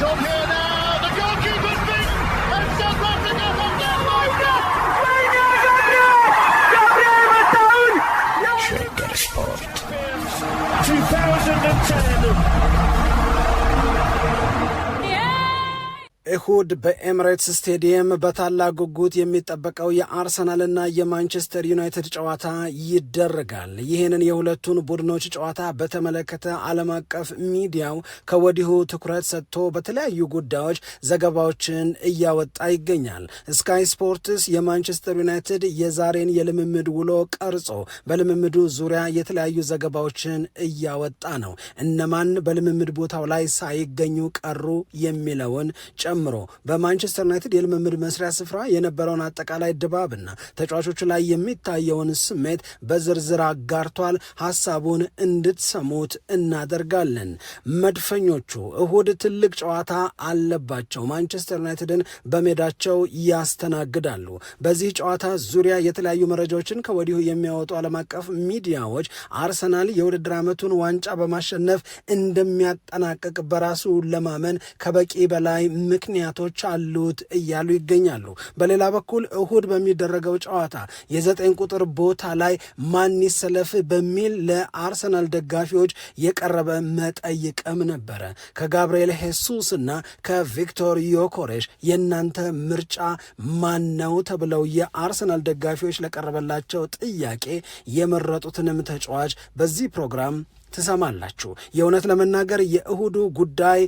on here now. The goalkeeper's beaten, and South Africa have done Shaker Sport 2010. እሁድ በኤምሬትስ ስቴዲየም በታላቅ ጉጉት የሚጠበቀው የአርሰናልና የማንቸስተር ዩናይትድ ጨዋታ ይደረጋል። ይህንን የሁለቱን ቡድኖች ጨዋታ በተመለከተ ዓለም አቀፍ ሚዲያው ከወዲሁ ትኩረት ሰጥቶ በተለያዩ ጉዳዮች ዘገባዎችን እያወጣ ይገኛል። ስካይ ስፖርትስ የማንቸስተር ዩናይትድ የዛሬን የልምምድ ውሎ ቀርጾ በልምምዱ ዙሪያ የተለያዩ ዘገባዎችን እያወጣ ነው። እነማን በልምምድ ቦታው ላይ ሳይገኙ ቀሩ የሚለውን ጨምሮ በማንቸስተር ዩናይትድ የልምምድ መስሪያ ስፍራ የነበረውን አጠቃላይ ድባብና ተጫዋቾቹ ላይ የሚታየውን ስሜት በዝርዝር አጋርቷል። ሐሳቡን እንድትሰሙት እናደርጋለን። መድፈኞቹ እሁድ ትልቅ ጨዋታ አለባቸው። ማንቸስተር ዩናይትድን በሜዳቸው ያስተናግዳሉ። በዚህ ጨዋታ ዙሪያ የተለያዩ መረጃዎችን ከወዲሁ የሚያወጡ ዓለም አቀፍ ሚዲያዎች አርሰናል የውድድር ዓመቱን ዋንጫ በማሸነፍ እንደሚያጠናቅቅ በራሱ ለማመን ከበቂ በላይ ምክንያቶች አሉት እያሉ ይገኛሉ። በሌላ በኩል እሁድ በሚደረገው ጨዋታ የ9 ቁጥር ቦታ ላይ ማን ይሰለፍ በሚል ለአርሰናል ደጋፊዎች የቀረበ መጠይቅም ነበረ። ከጋብርኤል ሄሱስ እና ከቪክቶር ዮኮሬሽ የእናንተ ምርጫ ማን ነው ተብለው የአርሰናል ደጋፊዎች ለቀረበላቸው ጥያቄ የመረጡትንም ተጫዋች በዚህ ፕሮግራም ትሰማላችሁ። የእውነት ለመናገር የእሁዱ ጉዳይ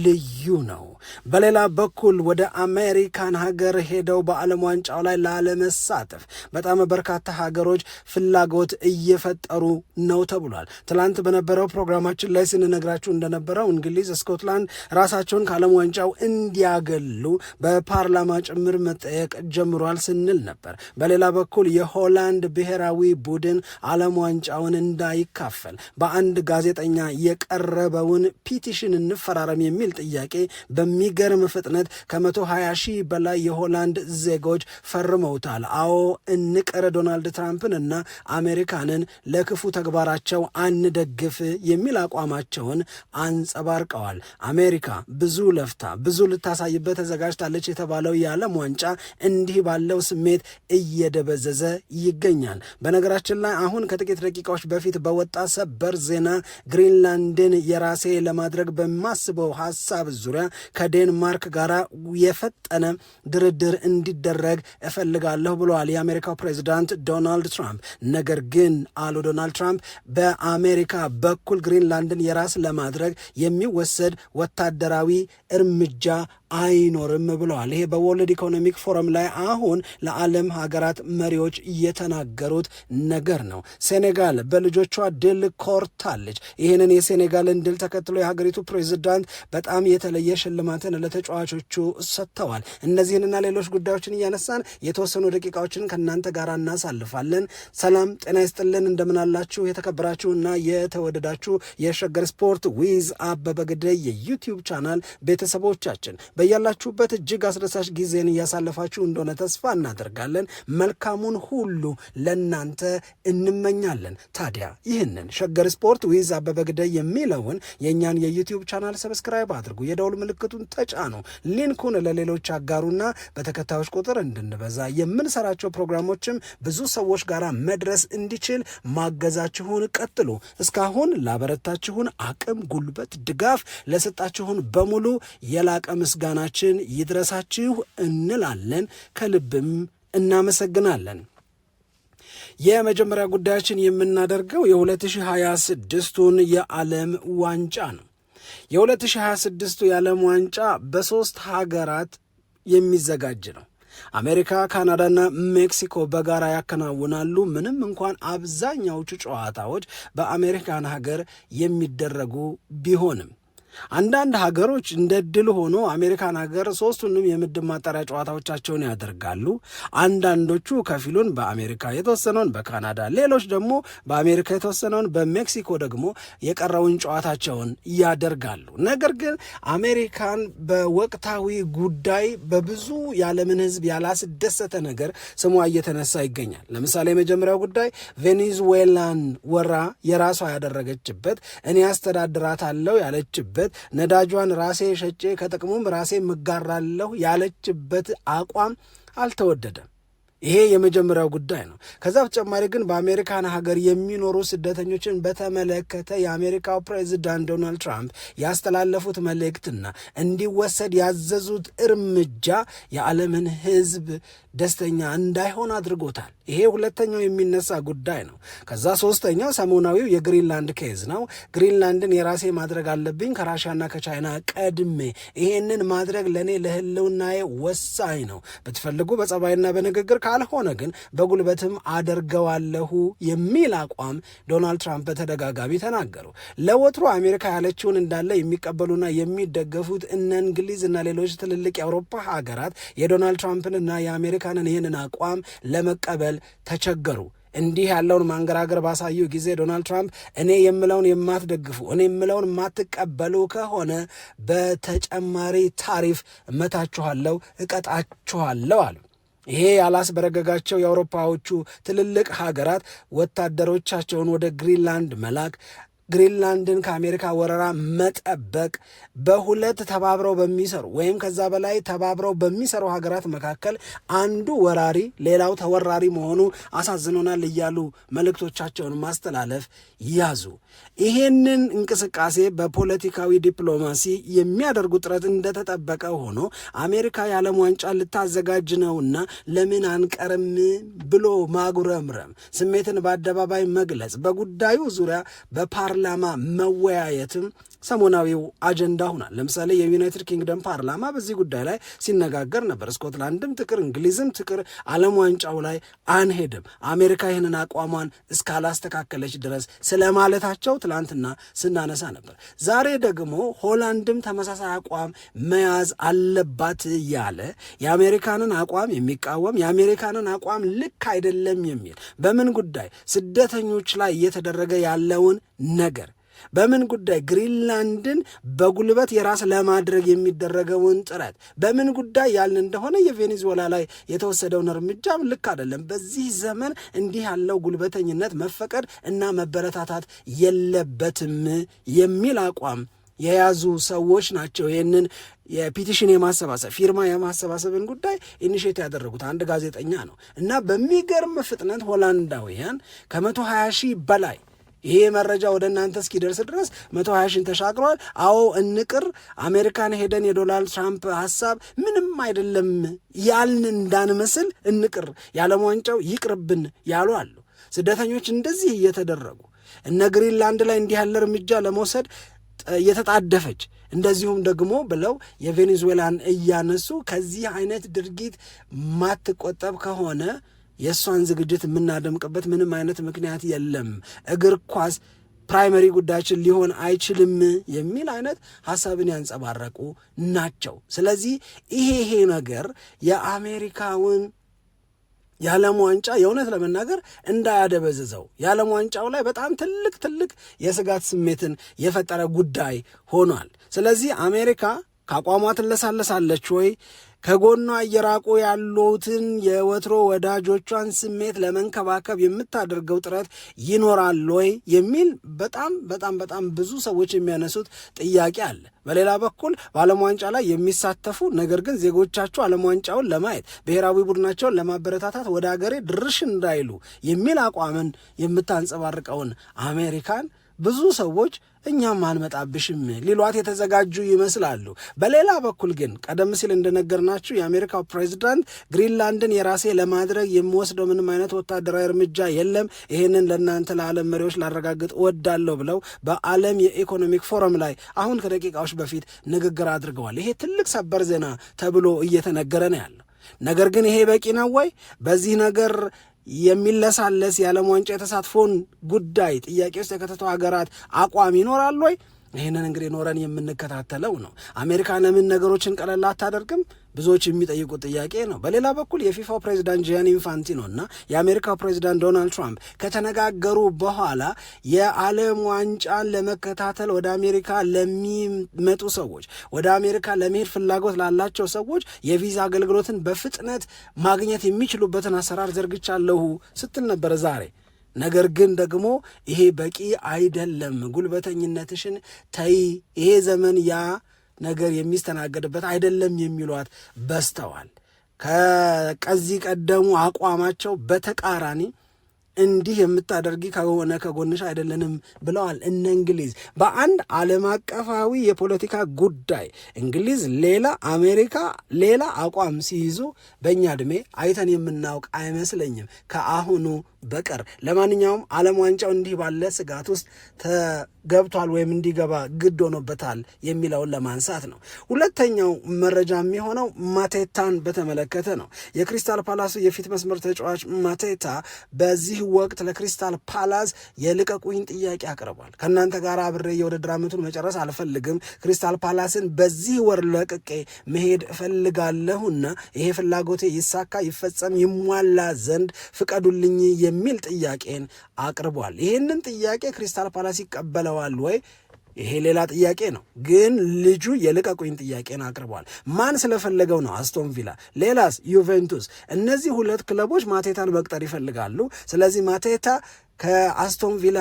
ልዩ ነው። በሌላ በኩል ወደ አሜሪካን ሀገር ሄደው በዓለም ዋንጫው ላይ ላለመሳተፍ በጣም በርካታ ሀገሮች ፍላጎት እየፈጠሩ ነው ተብሏል። ትላንት በነበረው ፕሮግራማችን ላይ ስንነግራችሁ እንደነበረው እንግሊዝ፣ ስኮትላንድ ራሳቸውን ከዓለም ዋንጫው እንዲያገሉ በፓርላማ ጭምር መጠየቅ ጀምሯል ስንል ነበር። በሌላ በኩል የሆላንድ ብሔራዊ ቡድን ዓለም ዋንጫውን እንዳይካፈል በአንድ ጋዜጠኛ የቀረበውን ፒቲሽን እንፈራረም የሚል ጥያቄ በሚገርም ፍጥነት ከ120 ሺህ በላይ የሆላንድ ዜጎች ፈርመውታል። አዎ እንቅር ዶናልድ ትራምፕን እና አሜሪካንን ለክፉ ተግባራቸው አንደግፍ የሚል አቋማቸውን አንጸባርቀዋል። አሜሪካ ብዙ ለፍታ ብዙ ልታሳይበት ተዘጋጅታለች የተባለው የዓለም ዋንጫ እንዲህ ባለው ስሜት እየደበዘዘ ይገኛል። በነገራችን ላይ አሁን ከጥቂት ደቂቃዎች በፊት በወጣ ሰበር ዜና ግሪንላንድን የራሴ ለማድረግ በማስበው ሐሳብ ዙሪያ ከዴንማርክ ጋር የፈጠነ ድርድር እንዲደረግ እፈልጋለሁ ብለዋል የአሜሪካው ፕሬዚዳንት ዶናልድ ትራምፕ። ነገር ግን አሉ ዶናልድ ትራምፕ በአሜሪካ በኩል ግሪንላንድን የራስ ለማድረግ የሚወሰድ ወታደራዊ እርምጃ አይኖርም ብለዋል። ይሄ በወርልድ ኢኮኖሚክ ፎረም ላይ አሁን ለዓለም ሀገራት መሪዎች የተናገሩት ነገር ነው። ሴኔጋል በልጆቿ ድል ኮርታለች። ይህንን የሴኔጋልን ድል ተከትሎ የሀገሪቱ ፕሬዚዳንት በጣም የተለየ ሽልማትን ለተጫዋቾቹ ሰጥተዋል። እነዚህንና ሌሎች ጉዳዮችን እያነሳን የተወሰኑ ደቂቃዎችን ከእናንተ ጋር እናሳልፋለን። ሰላም ጤና ይስጥልን፣ እንደምናላችሁ የተከበራችሁና የተወደዳችሁ የሸገር ስፖርት ዊዝ አበበ ግደይ የዩቲዩብ ቻናል ቤተሰቦቻችን በያላችሁበት እጅግ አስደሳች ጊዜን እያሳለፋችሁ እንደሆነ ተስፋ እናደርጋለን። መልካሙን ሁሉ ለናንተ እንመኛለን። ታዲያ ይህንን ሸገር ስፖርት ዊዝ አበበ ግደይ የሚለውን የእኛን የዩቲዩብ ቻናል ሰብስክራይብ አድርጉ፣ የደውል ምልክቱን ተጫኑ፣ ሊንኩን ለሌሎች አጋሩና በተከታዮች ቁጥር እንድንበዛ የምንሰራቸው ፕሮግራሞችም ብዙ ሰዎች ጋር መድረስ እንዲችል ማገዛችሁን ቀጥሉ። እስካሁን ላበረታችሁን አቅም፣ ጉልበት፣ ድጋፍ ለሰጣችሁን በሙሉ የላቀ ምስጋናችን ይድረሳችሁ እንላለን። ከልብም እናመሰግናለን። የመጀመሪያ ጉዳያችን የምናደርገው የ2026ቱን የዓለም ዋንጫ ነው። የ2026ቱ የዓለም ዋንጫ በ3 ሀገራት የሚዘጋጅ ነው። አሜሪካ፣ ካናዳና ሜክሲኮ በጋራ ያከናውናሉ። ምንም እንኳን አብዛኛዎቹ ጨዋታዎች በአሜሪካን ሀገር የሚደረጉ ቢሆንም አንዳንድ ሀገሮች እንደ ድል ሆኖ አሜሪካን ሀገር 3ቱንም የምድብ ማጣሪያ ጨዋታዎቻቸውን ያደርጋሉ። አንዳንዶቹ ከፊሉን በአሜሪካ የተወሰነውን በካናዳ፣ ሌሎች ደግሞ በአሜሪካ የተወሰነውን በሜክሲኮ ደግሞ የቀረውን ጨዋታቸውን ያደርጋሉ። ነገር ግን አሜሪካን በወቅታዊ ጉዳይ በብዙ የዓለምን ሕዝብ ያላስደሰተ ነገር ስሟ እየተነሳ ይገኛል። ለምሳሌ የመጀመሪያው ጉዳይ ቬኔዙዌላን ወራ የራሷ ያደረገችበት እኔ አስተዳድራታለሁ ያለችበት ማለት ነዳጇን ራሴ ሸጬ ከጥቅሙም ራሴ ምጋራለሁ ያለችበት አቋም አልተወደደም። ይሄ የመጀመሪያው ጉዳይ ነው። ከዛ በተጨማሪ ግን በአሜሪካን ሀገር የሚኖሩ ስደተኞችን በተመለከተ የአሜሪካው ፕሬዚዳንት ዶናልድ ትራምፕ ያስተላለፉት መልእክትና እንዲወሰድ ያዘዙት እርምጃ የዓለምን ሕዝብ ደስተኛ እንዳይሆን አድርጎታል። ይሄ ሁለተኛው የሚነሳ ጉዳይ ነው። ከዛ ሶስተኛው ሰሞናዊው የግሪንላንድ ኬዝ ነው። ግሪንላንድን የራሴ ማድረግ አለብኝ ከራሻና ከቻይና ቀድሜ፣ ይሄንን ማድረግ ለእኔ ለህልውናዬ ወሳኝ ነው፣ ብትፈልጉ በጸባይና በንግግር ካልሆነ ግን በጉልበትም አደርገዋለሁ የሚል አቋም ዶናልድ ትራምፕ በተደጋጋሚ ተናገሩ። ለወትሮ አሜሪካ ያለችውን እንዳለ የሚቀበሉና የሚደገፉት እነ እንግሊዝ እና ሌሎች ትልልቅ የአውሮፓ ሀገራት የዶናልድ ትራምፕንና የአሜሪካንን ይህንን አቋም ለመቀበል ተቸገሩ። እንዲህ ያለውን ማንገራገር ባሳዩ ጊዜ ዶናልድ ትራምፕ እኔ የምለውን የማትደግፉ፣ እኔ የምለውን የማትቀበሉ ከሆነ በተጨማሪ ታሪፍ እመታችኋለሁ፣ እቀጣችኋለሁ አሉ። ይሄ ያላስበረገጋቸው የአውሮፓዎቹ ትልልቅ ሀገራት ወታደሮቻቸውን ወደ ግሪንላንድ መላክ፣ ግሪንላንድን ከአሜሪካ ወረራ መጠበቅ በሁለት ተባብረው በሚሰሩ ወይም ከዛ በላይ ተባብረው በሚሰሩ ሀገራት መካከል አንዱ ወራሪ ሌላው ተወራሪ መሆኑ አሳዝኖናል እያሉ መልእክቶቻቸውን ማስተላለፍ ያዙ። ይሄንን እንቅስቃሴ በፖለቲካዊ ዲፕሎማሲ የሚያደርጉ ጥረት እንደተጠበቀ ሆኖ አሜሪካ የዓለም ዋንጫ ልታዘጋጅ ነውና ለምን አንቀርም ብሎ ማጉረምረም፣ ስሜትን በአደባባይ መግለጽ፣ በጉዳዩ ዙሪያ በፓርላማ መወያየትም ሰሞናዊው አጀንዳ ሆኗል። ለምሳሌ የዩናይትድ ኪንግደም ፓርላማ በዚህ ጉዳይ ላይ ሲነጋገር ነበር። ስኮትላንድም ትቅር እንግሊዝም ትቅር ዓለም ዋንጫው ላይ አንሄድም አሜሪካ ይህንን አቋሟን እስካላስተካከለች ድረስ ስለማለታቸው ትላንትና ስናነሳ ነበር። ዛሬ ደግሞ ሆላንድም ተመሳሳይ አቋም መያዝ አለባት ያለ የአሜሪካንን አቋም የሚቃወም የአሜሪካንን አቋም ልክ አይደለም የሚል በምን ጉዳይ ስደተኞች ላይ እየተደረገ ያለውን ነገር በምን ጉዳይ ግሪንላንድን በጉልበት የራስ ለማድረግ የሚደረገውን ጥረት በምን ጉዳይ ያልን እንደሆነ የቬኔዙዌላ ላይ የተወሰደውን እርምጃ ልክ አይደለም፣ በዚህ ዘመን እንዲህ ያለው ጉልበተኝነት መፈቀድ እና መበረታታት የለበትም የሚል አቋም የያዙ ሰዎች ናቸው። ይህንን የፒቲሽን የማሰባሰብ ፊርማ የማሰባሰብን ጉዳይ ኢኒሼት ያደረጉት አንድ ጋዜጠኛ ነው እና በሚገርም ፍጥነት ሆላንዳውያን ከ120 ሺህ በላይ ይሄ መረጃ ወደ እናንተ እስኪደርስ ድረስ 120 ሺህ ተሻግሯል። አዎ እንቅር፣ አሜሪካን ሄደን የዶናልድ ትራምፕ ሐሳብ ምንም አይደለም ያልን እንዳንመስል እንቅር፣ የዓለም ዋንጫው ይቅርብን ያሉ አሉ። ስደተኞች እንደዚህ እየተደረጉ እነ ግሪንላንድ ላይ እንዲህ ያለ እርምጃ ለመውሰድ እየተጣደፈች እንደዚሁም ደግሞ ብለው የቬኔዙዌላን እያነሱ ከዚህ አይነት ድርጊት ማትቆጠብ ከሆነ የእሷን ዝግጅት የምናደምቅበት ምንም አይነት ምክንያት የለም፣ እግር ኳስ ፕራይመሪ ጉዳያችን ሊሆን አይችልም የሚል አይነት ሐሳብን ያንጸባረቁ ናቸው። ስለዚህ ይሄ ነገር የአሜሪካውን የዓለም ዋንጫ የእውነት ለመናገር እንዳያደበዝዘው የዓለም ዋንጫው ላይ በጣም ትልቅ የስጋት ስሜትን የፈጠረ ጉዳይ ሆኗል። ስለዚህ አሜሪካ ከአቋሟ ትለሳለሳለች ወይ? ከጎኗ እየራቁ ያሉትን የወትሮ ወዳጆቿን ስሜት ለመንከባከብ የምታደርገው ጥረት ይኖራል ወይ የሚል በጣም ብዙ ሰዎች የሚያነሱት ጥያቄ አለ። በሌላ በኩል በዓለም ዋንጫ ላይ የሚሳተፉ ነገር ግን ዜጎቻቸው ዓለም ዋንጫውን ለማየት ብሔራዊ ቡድናቸውን ለማበረታታት ወደ ሀገሬ ድርሽ እንዳይሉ የሚል አቋምን የምታንጸባርቀውን አሜሪካን ብዙ ሰዎች እኛም አንመጣብሽም ሊሏት የተዘጋጁ ይመስላሉ። በሌላ በኩል ግን ቀደም ሲል እንደነገርናችሁ የአሜሪካው ፕሬዚዳንት ግሪንላንድን የራሴ ለማድረግ የሚወስደው ምንም አይነት ወታደራዊ እርምጃ የለም፣ ይህንን ለእናንተ ለዓለም መሪዎች ላረጋግጥ እወዳለሁ ብለው በዓለም የኢኮኖሚክ ፎረም ላይ አሁን ከደቂቃዎች በፊት ንግግር አድርገዋል። ይሄ ትልቅ ሰበር ዜና ተብሎ እየተነገረ ነው ያለው። ነገር ግን ይሄ በቂ ነው ወይ? በዚህ ነገር የሚለሳለስ የዓለም ዋንጫ የተሳትፎን ጉዳይ ጥያቄ ውስጥ የከተተው ሀገራት አቋም ይኖራል ወይ? ይህንን እንግዲህ ኖረን የምንከታተለው ነው። አሜሪካ ለምን ነገሮችን ቀለል አታደርግም? ብዙዎች የሚጠይቁት ጥያቄ ነው። በሌላ በኩል የፊፋው ፕሬዚዳንት ጂያኒ ኢንፋንቲኖ እና የአሜሪካው ፕሬዚዳንት ዶናልድ ትራምፕ ከተነጋገሩ በኋላ የዓለም ዋንጫን ለመከታተል ወደ አሜሪካ ለሚመጡ ሰዎች፣ ወደ አሜሪካ ለመሄድ ፍላጎት ላላቸው ሰዎች የቪዛ አገልግሎትን በፍጥነት ማግኘት የሚችሉበትን አሰራር ዘርግቻለሁ ስትል ነበር ዛሬ። ነገር ግን ደግሞ ይሄ በቂ አይደለም፣ ጉልበተኝነትሽን ተይ፣ ይሄ ዘመን ያ ነገር የሚስተናገድበት አይደለም የሚሏት በስተዋል። ከዚህ ቀደሙ አቋማቸው በተቃራኒ እንዲህ የምታደርጊ ከሆነ ከጎንሽ አይደለንም ብለዋል እነ እንግሊዝ። በአንድ ዓለም አቀፋዊ የፖለቲካ ጉዳይ እንግሊዝ ሌላ፣ አሜሪካ ሌላ አቋም ሲይዙ በእኛ ዕድሜ አይተን የምናውቅ አይመስለኝም ከአሁኑ በቀር። ለማንኛውም ዓለም ዋንጫው እንዲህ ባለ ስጋት ውስጥ ተገብቷል ወይም እንዲገባ ግድ ሆኖበታል የሚለውን ለማንሳት ነው። ሁለተኛው መረጃ የሚሆነው ማቴታን በተመለከተ ነው። የክሪስታል ፓላሱ የፊት መስመር ተጫዋች ማቴታ በዚህ ወቅት ለክሪስታል ፓላስ የልቀቁኝ ጥያቄ አቅርቧል። ከእናንተ ጋር አብሬ የውድድር ዓመቱን መጨረስ አልፈልግም፣ ክሪስታል ፓላስን በዚህ ወር ለቅቄ መሄድ እፈልጋለሁና ይሄ ፍላጎቴ ይሳካ፣ ይፈጸም፣ ይሟላ ዘንድ ፍቀዱልኝ የሚል ጥያቄን አቅርቧል። ይህንን ጥያቄ ክሪስታል ፓላስ ይቀበለዋል ወይ? ይሄ ሌላ ጥያቄ ነው። ግን ልጁ የልቀቁኝ ጥያቄን አቅርቧል። ማን ስለፈለገው ነው? አስቶን ቪላ፣ ሌላስ ዩቬንቱስ። እነዚህ ሁለት ክለቦች ማቴታን መቅጠር ይፈልጋሉ። ስለዚህ ማቴታ ከአስቶን ቪላ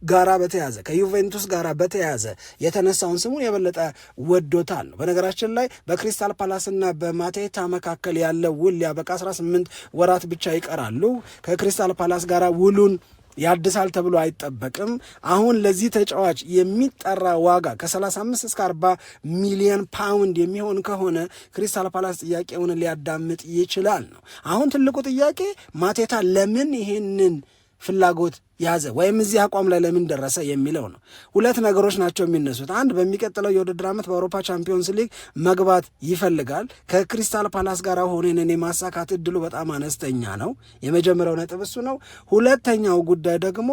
ጋራ በተያዘ ከዩቬንቱስ ጋራ በተያዘ የተነሳውን ስሙን የበለጠ ወዶታል ነው። በነገራችን ላይ በክሪስታል ፓላስና በማቴታ መካከል ያለው ውል ያበቃ 18 ወራት ብቻ ይቀራሉ። ከክሪስታል ፓላስ ጋራ ውሉን ያድሳል ተብሎ አይጠበቅም። አሁን ለዚህ ተጫዋች የሚጠራ ዋጋ ከ35 እስከ 40 ሚሊዮን ፓውንድ የሚሆን ከሆነ ክሪስታል ፓላስ ጥያቄውን ሊያዳምጥ ይችላል ነው። አሁን ትልቁ ጥያቄ ማቴታ ለምን ይሄንን ፍላጎት ያዘ ወይም እዚህ አቋም ላይ ለምን ደረሰ የሚለው ነው። ሁለት ነገሮች ናቸው የሚነሱት። አንድ፣ በሚቀጥለው የውድድር ዓመት በአውሮፓ ቻምፒዮንስ ሊግ መግባት ይፈልጋል። ከክሪስታል ፓላስ ጋር ሆነን የማሳካት እድሉ በጣም አነስተኛ ነው። የመጀመሪያው ነጥብ እሱ ነው። ሁለተኛው ጉዳይ ደግሞ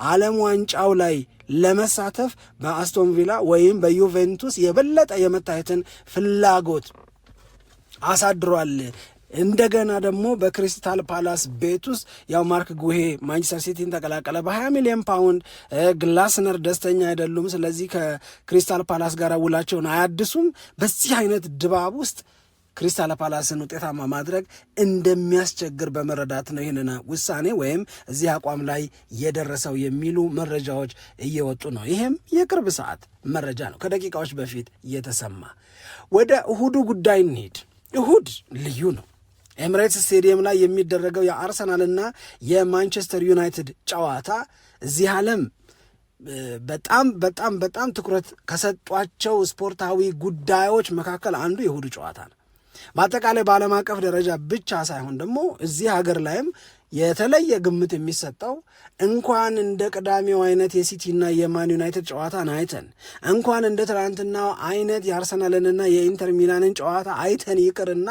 ዓለም ዋንጫው ላይ ለመሳተፍ በአስቶን ቪላ ወይም በዩቬንቱስ የበለጠ የመታየትን ፍላጎት አሳድሯል። እንደገና ደግሞ በክሪስታል ፓላስ ቤት ውስጥ ያው ማርክ ጉሄ ማንቸስተር ሲቲን ተቀላቀለ በ20 ሚሊዮን ፓውንድ። ግላስነር ደስተኛ አይደሉም። ስለዚህ ከክሪስታል ፓላስ ጋር ውላቸውን አያድሱም። በዚህ አይነት ድባብ ውስጥ ክሪስታል ፓላስን ውጤታማ ማድረግ እንደሚያስቸግር በመረዳት ነው ይህንን ውሳኔ ወይም እዚህ አቋም ላይ የደረሰው የሚሉ መረጃዎች እየወጡ ነው። ይህም የቅርብ ሰዓት መረጃ ነው፣ ከደቂቃዎች በፊት እየተሰማ። ወደ እሁዱ ጉዳይ እንሂድ። እሁድ ልዩ ነው። ኤምሬትስ ስቴዲየም ላይ የሚደረገው የአርሰናልና የማንቸስተር ዩናይትድ ጨዋታ እዚህ ዓለም በጣም በጣም በጣም ትኩረት ከሰጧቸው ስፖርታዊ ጉዳዮች መካከል አንዱ የእሁዱ ጨዋታ ነው። በአጠቃላይ በዓለም አቀፍ ደረጃ ብቻ ሳይሆን ደግሞ እዚህ ሀገር ላይም የተለየ ግምት የሚሰጠው እንኳን እንደ ቅዳሜው አይነት የሲቲና የማን ዩናይትድ ጨዋታን አይተን እንኳን እንደ ትናንትናው አይነት የአርሰናልንና የኢንተር ሚላንን ጨዋታ አይተን ይቅርና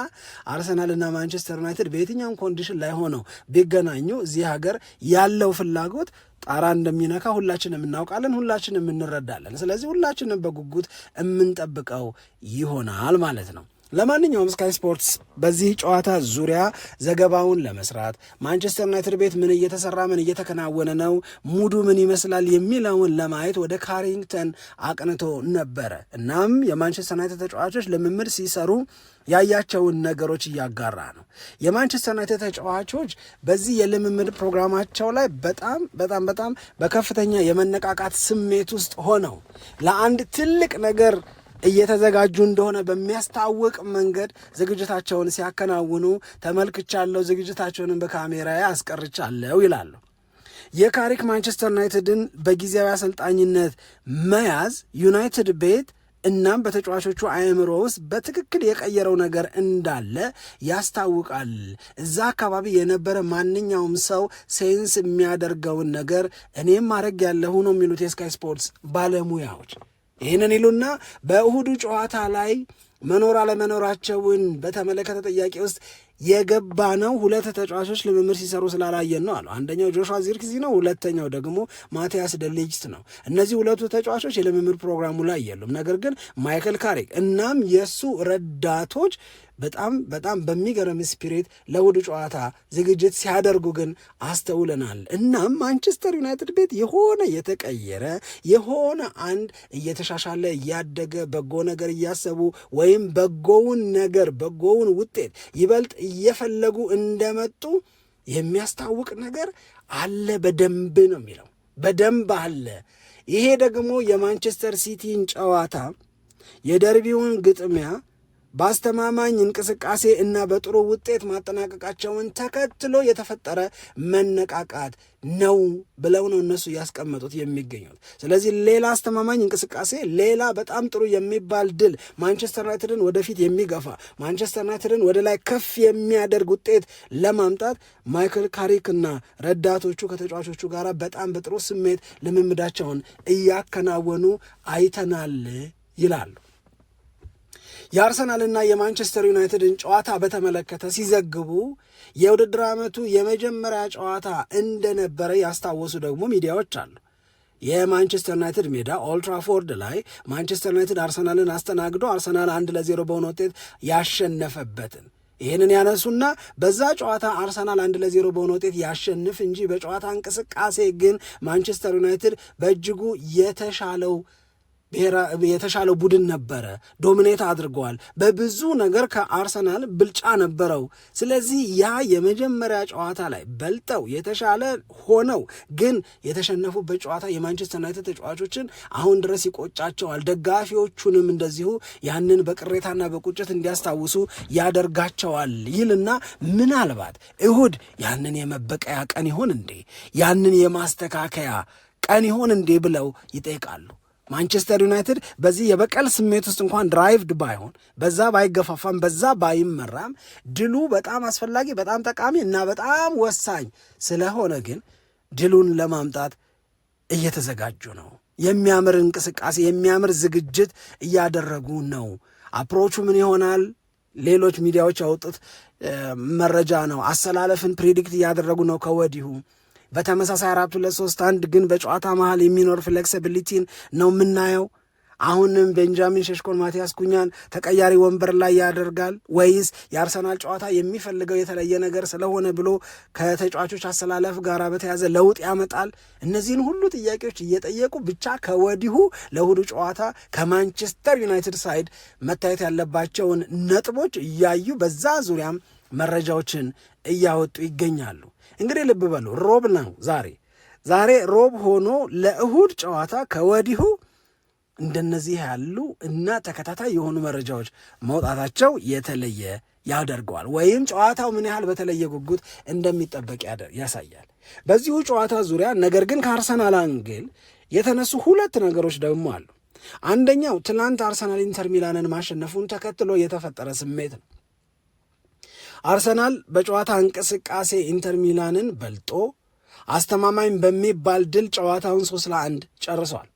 አርሰናልና ማንቸስተር ዩናይትድ በየትኛውም ኮንዲሽን ላይ ሆነው ቢገናኙ እዚህ ሀገር ያለው ፍላጎት ጣራ እንደሚነካ ሁላችንም እናውቃለን፣ ሁላችንም እንረዳለን። ስለዚህ ሁላችንም በጉጉት የምንጠብቀው ይሆናል ማለት ነው። ለማንኛውም ስካይ ስፖርትስ በዚህ ጨዋታ ዙሪያ ዘገባውን ለመስራት ማንቸስተር ዩናይትድ ቤት ምን እየተሰራ ምን እየተከናወነ ነው፣ ሙዱ ምን ይመስላል የሚለውን ለማየት ወደ ካሪንግተን አቅንቶ ነበረ። እናም የማንቸስተር ዩናይትድ ተጫዋቾች ልምምድ ሲሰሩ ያያቸውን ነገሮች እያጋራ ነው። የማንቸስተር ዩናይትድ ተጫዋቾች በዚህ የልምምድ ፕሮግራማቸው ላይ በጣም በጣም በጣም በከፍተኛ የመነቃቃት ስሜት ውስጥ ሆነው ለአንድ ትልቅ ነገር እየተዘጋጁ እንደሆነ በሚያስታውቅ መንገድ ዝግጅታቸውን ሲያከናውኑ ተመልክቻለሁ፣ ዝግጅታቸውንም በካሜራ አስቀርቻለሁ ይላሉ። የካሪክ ማንቸስተር ዩናይትድን በጊዜያዊ አሰልጣኝነት መያዝ ዩናይትድ ቤት እናም በተጫዋቾቹ አእምሮ ውስጥ በትክክል የቀየረው ነገር እንዳለ ያስታውቃል። እዛ አካባቢ የነበረ ማንኛውም ሰው ሴንስ የሚያደርገውን ነገር እኔም ማድረግ ያለሁ ነው የሚሉት የስካይ ስፖርትስ ባለሙያዎች ይህንን ይሉና በእሁዱ ጨዋታ ላይ መኖር አለመኖራቸውን በተመለከተ ጥያቄ ውስጥ የገባ ነው ሁለት ተጫዋቾች ልምምድ ሲሰሩ ስላላየን ነው አሉ። አንደኛው ጆሹዋ ዚርክዚ ነው፣ ሁለተኛው ደግሞ ማቲያስ ደሊጅት ነው። እነዚህ ሁለቱ ተጫዋቾች የልምምድ ፕሮግራሙ ላይ የሉም። ነገር ግን ማይክል ካሪክ እናም የሱ ረዳቶች በጣም በጣም በሚገርም ስፒሪት ለውዱ ጨዋታ ዝግጅት ሲያደርጉ ግን አስተውለናል። እናም ማንቸስተር ዩናይትድ ቤት የሆነ የተቀየረ የሆነ አንድ እየተሻሻለ እያደገ በጎ ነገር እያሰቡ ወይም በጎውን ነገር በጎውን ውጤት ይበልጥ እየፈለጉ እንደመጡ የሚያስታውቅ ነገር አለ በደንብ ነው የሚለው፣ በደንብ አለ። ይሄ ደግሞ የማንቸስተር ሲቲን ጨዋታ የደርቢውን ግጥሚያ በአስተማማኝ እንቅስቃሴ እና በጥሩ ውጤት ማጠናቀቃቸውን ተከትሎ የተፈጠረ መነቃቃት ነው ብለው ነው እነሱ ያስቀመጡት የሚገኙት። ስለዚህ ሌላ አስተማማኝ እንቅስቃሴ፣ ሌላ በጣም ጥሩ የሚባል ድል ማንቸስተር ዩናይትድን ወደፊት የሚገፋ ማንቸስተር ዩናይትድን ወደ ላይ ከፍ የሚያደርግ ውጤት ለማምጣት ማይክል ካሪክ እና ረዳቶቹ ከተጫዋቾቹ ጋር በጣም በጥሩ ስሜት ልምምዳቸውን እያከናወኑ አይተናል ይላሉ። የአርሰናልና የማንቸስተር ዩናይትድን ጨዋታ በተመለከተ ሲዘግቡ የውድድር ዓመቱ የመጀመሪያ ጨዋታ እንደነበረ ያስታወሱ ደግሞ ሚዲያዎች አሉ። የማንቸስተር ዩናይትድ ሜዳ ኦልድ ትራፎርድ ላይ ማንቸስተር ዩናይትድ አርሰናልን አስተናግዶ አርሰናል 1-0 በሆነ ውጤት ያሸነፈበትን ይህንን ያነሱና በዛ ጨዋታ አርሰናል 1-0 በሆነ ውጤት ያሸንፍ እንጂ በጨዋታ እንቅስቃሴ ግን ማንቸስተር ዩናይትድ በእጅጉ የተሻለው ቡድን ነበረ፣ ዶሚኔት አድርገዋል፣ በብዙ ነገር ከአርሰናል ብልጫ ነበረው። ስለዚህ ያ የመጀመሪያ ጨዋታ ላይ በልጠው የተሻለ ሆነው ግን የተሸነፉበት ጨዋታ የማንቸስተር ዩናይትድ ተጫዋቾችን አሁን ድረስ ይቆጫቸዋል፣ ደጋፊዎቹንም እንደዚሁ ያንን በቅሬታና በቁጭት እንዲያስታውሱ ያደርጋቸዋል ይልና ምናልባት እሁድ ያንን የመበቀያ ቀን ይሆን እንዴ፣ ያንን የማስተካከያ ቀን ይሆን እንዴ ብለው ይጠይቃሉ። ማንቸስተር ዩናይትድ በዚህ የበቀል ስሜት ውስጥ እንኳን ድራይቭድ ባይሆን፣ በዛ ባይገፋፋም፣ በዛ ባይመራም ድሉ በጣም አስፈላጊ፣ በጣም ጠቃሚ እና በጣም ወሳኝ ስለሆነ ግን ድሉን ለማምጣት እየተዘጋጁ ነው። የሚያምር እንቅስቃሴ፣ የሚያምር ዝግጅት እያደረጉ ነው። አፕሮቹ ምን ይሆናል? ሌሎች ሚዲያዎች ያወጡት መረጃ ነው። አሰላለፍን ፕሪዲክት እያደረጉ ነው ከወዲሁ። በተመሳሳይ 4-2-3-1 ግን በጨዋታ መሃል የሚኖር ፍሌክሲቢሊቲን ነው የምናየው። አሁንም ቤንጃሚን ሸሽኮን ማቲያስ ኩኛን ተቀያሪ ወንበር ላይ ያደርጋል ወይስ የአርሰናል ጨዋታ የሚፈልገው የተለየ ነገር ስለሆነ ብሎ ከተጫዋቾች አሰላለፍ ጋር በተያዘ ለውጥ ያመጣል? እነዚህን ሁሉ ጥያቄዎች እየጠየቁ ብቻ ከወዲሁ ለእሁዱ ጨዋታ ከማንቸስተር ዩናይትድ ሳይድ መታየት ያለባቸውን ነጥቦች እያዩ በዛ ዙሪያም መረጃዎችን እያወጡ ይገኛሉ። እንግዲህ ልብ በሉ ሮብ ነው ዛሬ ሮብ ሆኖ ለእሁድ ጨዋታ ከወዲሁ እንደነዚህ ያሉ እና ተከታታይ የሆኑ መረጃዎች መውጣታቸው የተለየ ያደርገዋል፣ ወይም ጨዋታው ምን ያህል በተለየ ጉጉት እንደሚጠበቅ ያሳያል። በዚሁ ጨዋታ ዙሪያ ነገር ግን ከአርሰናል አንግል የተነሱ ሁለት ነገሮች ደግሞ አሉ። አንደኛው ትናንት አርሰናል ኢንተር ሚላንን ማሸነፉን ተከትሎ የተፈጠረ ስሜት ነው። አርሰናል በጨዋታ እንቅስቃሴ ኢንተር ሚላንን በልጦ አስተማማኝ በሚባል ድል ጨዋታውን 3-1 ጨርሷል።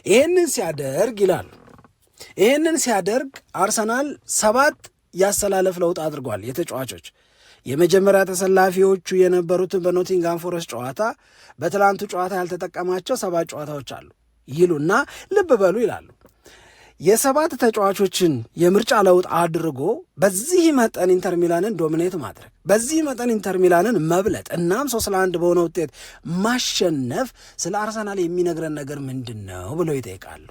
ይህንን ሲያደርግ አርሰናል 7 ያሰላለፍ ለውጥ አድርጓል። የተጫዋቾች የመጀመሪያ ተሰላፊዎቹ የነበሩትን በኖቲንግሃም ፎረስት ጨዋታ በትላንቱ ጨዋታ ያልተጠቀማቸው 7 ጨዋታዎች አሉ ይሉና ልብ በሉ ይላሉ። የ7 ተጫዋቾችን የምርጫ ለውጥ አድርጎ በዚህ መጠን ኢንተር ሚላንን ዶሚኔት ማድረግ፣ በዚህ መጠን ኢንተር ሚላንን መብለጥ እናም 3-1 በሆነ ውጤት ማሸነፍ ስለ አርሰናል የሚነግረን ነገር ምንድን ነው ብለው ይጠይቃሉ።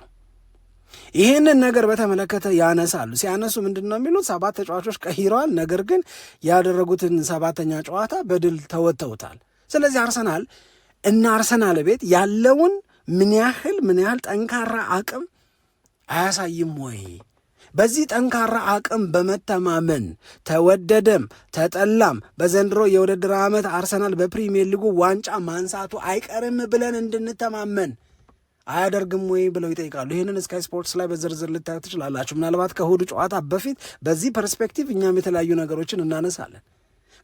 ይህንን ነገር በተመለከተ ያነሳሉ። ሲያነሱ ምንድን ነው የሚሉት? 7 ተጫዋቾች ቀይረዋል፣ ነገር ግን ያደረጉትን 7ኛ ጨዋታ በድል ተወጥተውታል። ስለዚህ አርሰናል ቤት ያለውን ምን ያህል ጠንካራ አቅም አያሳይም ወይ? በዚህ ጠንካራ አቅም በመተማመን ተወደደም ተጠላም በዘንድሮ የውድድር ዓመት አርሰናል በፕሪሚየር ሊጉ ዋንጫ ማንሳቱ አይቀርም ብለን እንድንተማመን አያደርግም ወይ ብለው ይጠይቃሉ። ይህንን ስካይ ስፖርትስ ላይ በዝርዝር ልታዩ ትችላላችሁ። ምናልባት ከእሁዱ ጨዋታ በፊት በዚህ ፐርስፔክቲቭ እኛም የተለያዩ ነገሮችን እናነሳለን።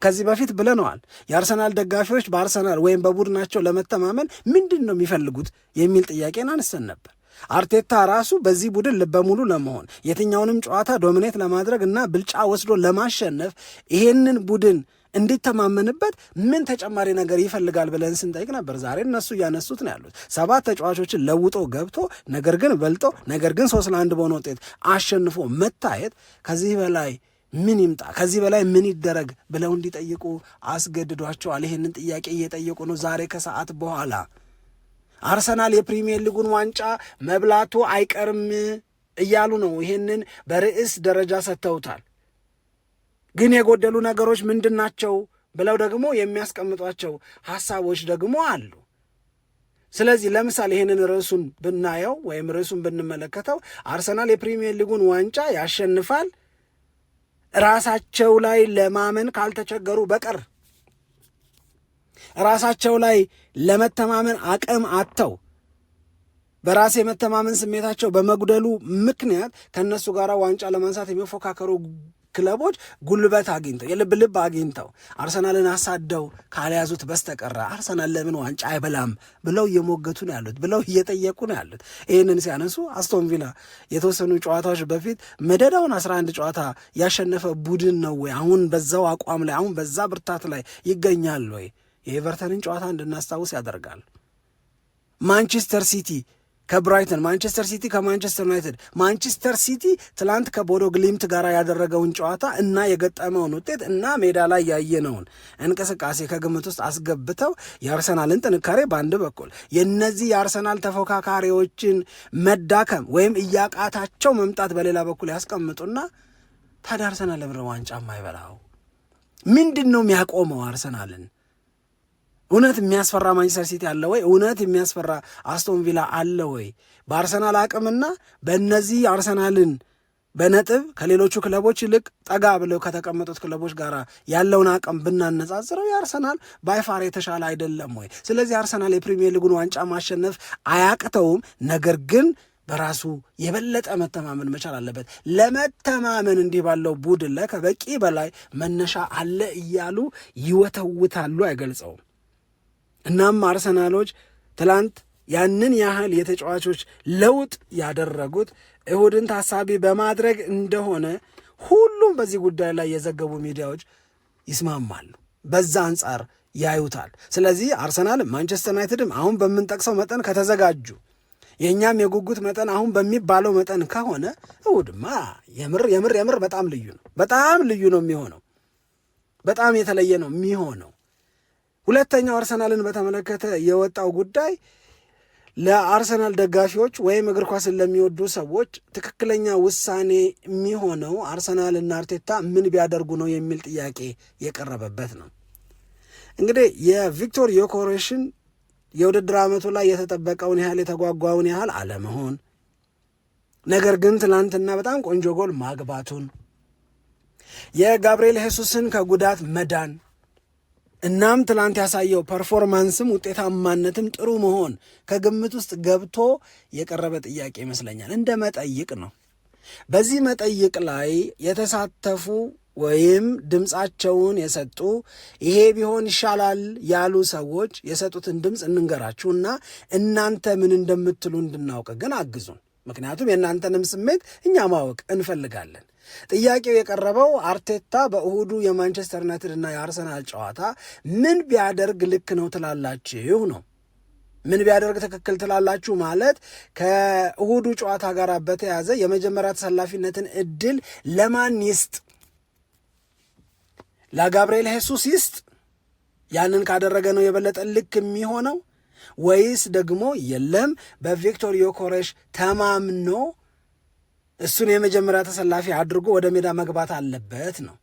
ከዚህ በፊት ብለነዋል። የአርሰናል ደጋፊዎች በአርሰናል ወይም በቡድናቸው ለመተማመን ምንድን ነው የሚፈልጉት የሚል ጥያቄን አንስተን ነበር። አርቴታ ራሱ በዚህ ቡድን ልበሙሉ ለመሆን የትኛውንም ጨዋታ ዶሚኔት ለማድረግ እና ብልጫ ወስዶ ለማሸነፍ ይሄንን ቡድን እንዲተማመንበት ምን ተጨማሪ ነገር ይፈልጋል ብለን ስንጠይቅ ነበር። ዛሬ እነሱ እያነሱት ነው ያሉት 7 ተጫዋቾችን ለውጦ ገብቶ ነገር ግን በልጦ ነገር ግን 3-1 በሆነ ውጤት አሸንፎ መታየት ከዚህ በላይ ምን ይምጣ፣ ከዚህ በላይ ምን ይደረግ ብለው እንዲጠይቁ አስገድዷቸዋል። ይህንን ጥያቄ እየጠየቁ ነው ዛሬ ከሰዓት በኋላ። አርሰናል የፕሪሚየር ሊጉን ዋንጫ መብላቱ አይቀርም እያሉ ነው። ይህንን በርዕስ ደረጃ ሰጥተውታል። ግን የጎደሉ ነገሮች ምንድን ናቸው ብለው ደግሞ የሚያስቀምጧቸው ሐሳቦች ደግሞ አሉ። ስለዚህ ለምሳሌ ይህንን ርዕሱን ብናየው ወይም ርዕሱን ብንመለከተው አርሰናል የፕሪሚየር ሊጉን ዋንጫ ያሸንፋል ራሳቸው ላይ ለማመን ካልተቸገሩ በቀር፣ ራሳቸው ላይ ለመተማመን አቅም አጥተው በራስ የመተማመን ስሜታቸው በመጉደሉ ምክንያት ከእነሱ ጋር ዋንጫ ለማንሳት የሚፎካከሩ ክለቦች ጉልበት አግኝተው የልብ ልብ አግኝተው አርሰናልን አሳደው ካልያዙት በስተቀር አርሰናል ለምን ዋንጫ አይበላም ብለው እየሞገቱ ነው ያሉት፣ ብለው እየጠየቁ ነው ያሉት። ይህንን ሲያነሱ አስቶን ቪላ የተወሰኑ ጨዋታዎች በፊት መደዳውን 11 ጨዋታ ያሸነፈ ቡድን ነው ወይ? አሁን በዛው አቋም ላይ አሁን በዛ ብርታት ላይ ይገኛል ወይ? የኤቨርተንን ጨዋታ እንድናስታውስ ያደርጋል። ማንቸስተር ሲቲ ከብራይተን፣ ማንቸስተር ሲቲ ከማንቸስተር ዩናይትድ፣ ማንቸስተር ሲቲ ትላንት ከቦዶ ግሊምት ጋር ያደረገውን ጨዋታ እና የገጠመውን ውጤት እና ሜዳ ላይ ያየነውን እንቅስቃሴ ከግምት ውስጥ አስገብተው የአርሰናልን ጥንካሬ በአንድ በኩል የእነዚህ የአርሰናል ተፎካካሪዎችን መዳከም ወይም እያቃታቸው መምጣት በሌላ በኩል ያስቀምጡና ታዲያ አርሰናል ለምን ዋንጫ የማይበላው? ምንድን ነው የሚያቆመው አርሰናልን? እውነት የሚያስፈራ ማንቸስተር ሲቲ አለ ወይ? እውነት የሚያስፈራ አስቶን ቪላ አለ ወይ? በአርሰናል አቅምና በእነዚህ አርሰናልን በነጥብ ከሌሎቹ ክለቦች ይልቅ ጠጋ ብለው ከተቀመጡት ክለቦች ጋር ያለውን አቅም ብናነጻጽረው የአርሰናል ባይፋር የተሻለ አይደለም ወይ? ስለዚህ አርሰናል የፕሪሚየር ሊጉን ዋንጫ ማሸነፍ አያቅተውም። ነገር ግን በራሱ የበለጠ መተማመን መቻል አለበት። ለመተማመን እንዲህ ባለው ቡድን ላይ ከበቂ በላይ መነሻ አለ እያሉ ይወተውታሉ፣ አይገልጸውም። እናም አርሰናሎች ትላንት ያንን ያህል የተጫዋቾች ለውጥ ያደረጉት እሁድን ታሳቢ በማድረግ እንደሆነ ሁሉም በዚህ ጉዳይ ላይ የዘገቡ ሚዲያዎች ይስማማሉ፣ በዛ አንጻር ያዩታል። ስለዚህ አርሰናል ማንቸስተር ዩናይትድም አሁን በምንጠቅሰው መጠን ከተዘጋጁ የእኛም የጉጉት መጠን አሁን በሚባለው መጠን ከሆነ እሁድማ የምር በጣም ልዩ ነው። በጣም ልዩ ነው የሚሆነው። በጣም የተለየ ነው የሚሆነው። ሁለተኛው አርሰናልን በተመለከተ የወጣው ጉዳይ ለአርሰናል ደጋፊዎች ወይም እግር ኳስን ለሚወዱ ሰዎች ትክክለኛ ውሳኔ የሚሆነው አርሰናልና አርቴታ ምን ቢያደርጉ ነው የሚል ጥያቄ የቀረበበት ነው። እንግዲህ የቪክቶር ዮኬሬሽን የውድድር ዓመቱ ላይ የተጠበቀውን ያህል የተጓጓውን ያህል አለመሆን፣ ነገር ግን ትናንትና በጣም ቆንጆ ጎል ማግባቱን፣ የጋብርኤል ሄሱስን ከጉዳት መዳን እናም ትላንት ያሳየው ፐርፎርማንስም ውጤታማነትም ጥሩ መሆን ከግምት ውስጥ ገብቶ የቀረበ ጥያቄ ይመስለኛል። እንደ መጠይቅ ነው። በዚህ መጠይቅ ላይ የተሳተፉ ወይም ድምፃቸውን የሰጡ ይሄ ቢሆን ይሻላል ያሉ ሰዎች የሰጡትን ድምፅ እንንገራችሁና እናንተ ምን እንደምትሉ እንድናውቅ ግን አግዙን። ምክንያቱም የእናንተንም ስሜት እኛ ማወቅ እንፈልጋለን። ጥያቄው የቀረበው አርቴታ በእሁዱ የማንቸስተር ዩናይትድ እና የአርሰናል ጨዋታ ምን ቢያደርግ ልክ ነው ትላላችሁ ነው። ምን ቢያደርግ ትክክል ትላላችሁ ማለት ከእሁዱ ጨዋታ ጋር በተያዘ የመጀመሪያ ተሰላፊነትን እድል ለማን ይስጥ? ለጋብርኤል ሄሱስ ይስጥ? ያንን ካደረገ ነው የበለጠ ልክ የሚሆነው ወይስ ደግሞ የለም በቪክቶር ዮኬሬሽ ተማምኖ እሱን የመጀመሪያ ተሰላፊ አድርጎ ወደ ሜዳ መግባት አለበት ነው።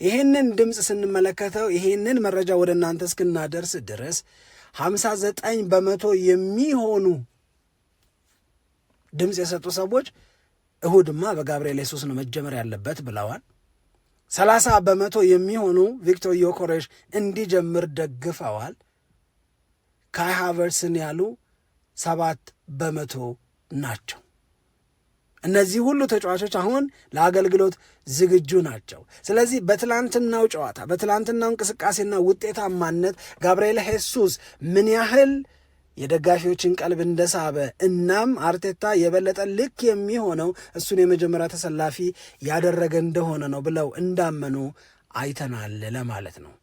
ይህንን ድምፅ ስንመለከተው ይህንን መረጃ ወደ እናንተ እስክናደርስ ድረስ 59% የሚሆኑ ድምፅ የሰጡ ሰዎች እሁድማ በጋብርኤል ሄሱስ ነው መጀመር ያለበት ብለዋል። 30% የሚሆኑ ቪክቶር ዮኬሬሽ እንዲጀምር ደግፈዋል። ካይ ሃቨርትስን ያሉ 7% ናቸው። እነዚህ ሁሉ ተጫዋቾች አሁን ለአገልግሎት ዝግጁ ናቸው። ስለዚህ በትላንትናው ጨዋታ በትላንትናው እንቅስቃሴና ውጤታማነት ጋብርኤል ሄሱስ ምን ያህል የደጋፊዎችን ቀልብ እንደሳበ እናም አርቴታ የበለጠ ልክ የሚሆነው እሱን የመጀመሪያ ተሰላፊ ያደረገ እንደሆነ ነው ብለው እንዳመኑ አይተናል ለማለት ነው።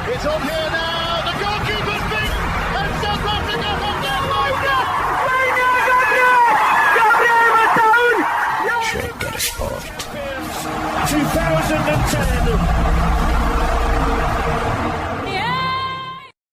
It's on here now. The goalkeeper's beaten and South Africa have got